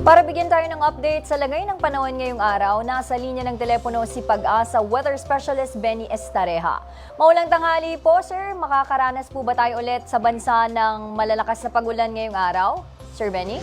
Para bigyan tayo ng update sa lagay ng panahon ngayong araw, nasa linya ng telepono si Pag-asa Weather Specialist Benny Estareja. Maulang tanghali po, sir. Makakaranas po ba tayo ulit sa bansa ng malalakas na pag-ulan ngayong araw? Sir Benny?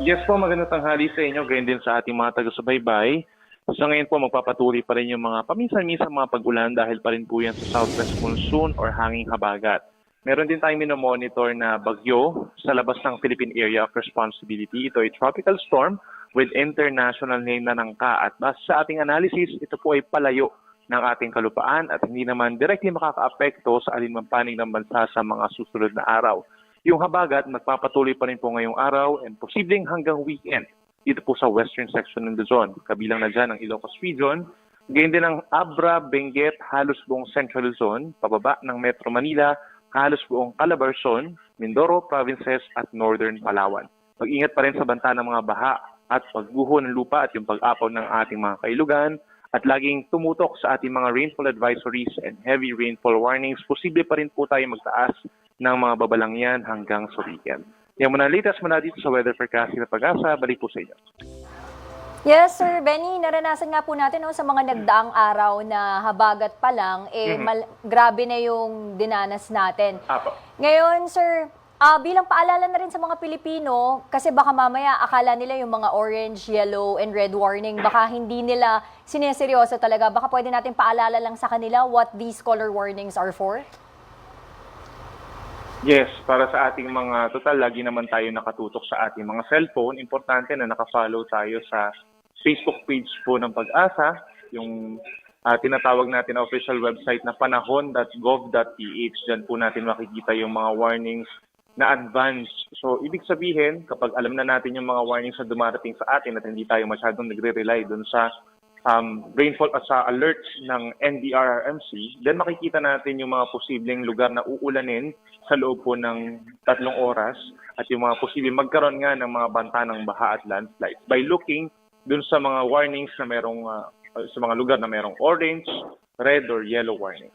Yes po, magandang tanghali sa inyo, gayon din sa ating mga taga-subaybay. Sa ngayon po, magpapatuloy pa rin yung mga paminsan-minsan mga pag-ulan dahil pa rin po yan sa southwest monsoon or hanging habagat. Meron din tayong minomonitor na bagyo sa labas ng Philippine Area of Responsibility. Ito ay tropical storm with international name na nangka. At base sa ating analysis, ito po ay palayo ng ating kalupaan at hindi naman directly makaka-apekto sa alinmang panig ng bansa sa mga susunod na araw. Yung habagat, magpapatuloy pa rin po ngayong araw and posibleng hanggang weekend dito po sa western section ng Luzon. Kabilang na dyan ang Ilocos Region, gayon din ang Abra, Benguet, halos buong Central Luzon, pababa ng Metro Manila, halos buong Calabarzon, Mindoro Provinces at Northern Palawan. Mag-ingat pa rin sa banta ng mga baha at pagguho ng lupa at yung pag-apaw ng ating mga kailugan at laging tumutok sa ating mga rainfall advisories and heavy rainfall warnings. Posible pa rin po tayo magtaas ng mga babalangyan hanggang sa weekend. Yan muna latest muna dito sa weather forecasting na Pag-asa. Balik po sa inyo. Yes, Sir Benny. Naranasan nga po natin sa mga nagdaang araw na habagat pa lang, grabe na yung dinanas natin. Apo. Ngayon, Sir, bilang paalala na rin sa mga Pilipino, kasi baka mamaya akala nila yung mga orange, yellow, and red warning, baka hindi nila sineseryoso talaga. Baka pwede natin paalala lang sa kanila what these color warnings are for? Yes, para sa ating mga total, lagi naman tayo nakatutok sa ating mga cellphone. Importante na nakafollow tayo sa Facebook page po ng Pag-asa, yung tinatawag natin na official website na panahon.gov.ph. Diyan po natin makikita yung mga warnings na advance. So, ibig sabihin, kapag alam na natin yung mga warnings na dumarating sa atin at hindi tayo masyadong nagre-rely dun sa rainfall at sa alerts ng NDRRMC, then makikita natin yung mga posibleng lugar na uulanin sa loob po ng 3 oras at yung mga posibleng magkaroon nga ng mga banta ng baha at landslides by looking dun sa mga warnings na merong sa mga lugar na merong orange, red, or yellow warnings.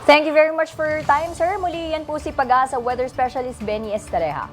Thank you very much for your time, sir. Muli yan po si Pag-asa Weather Specialist Benny Estareja.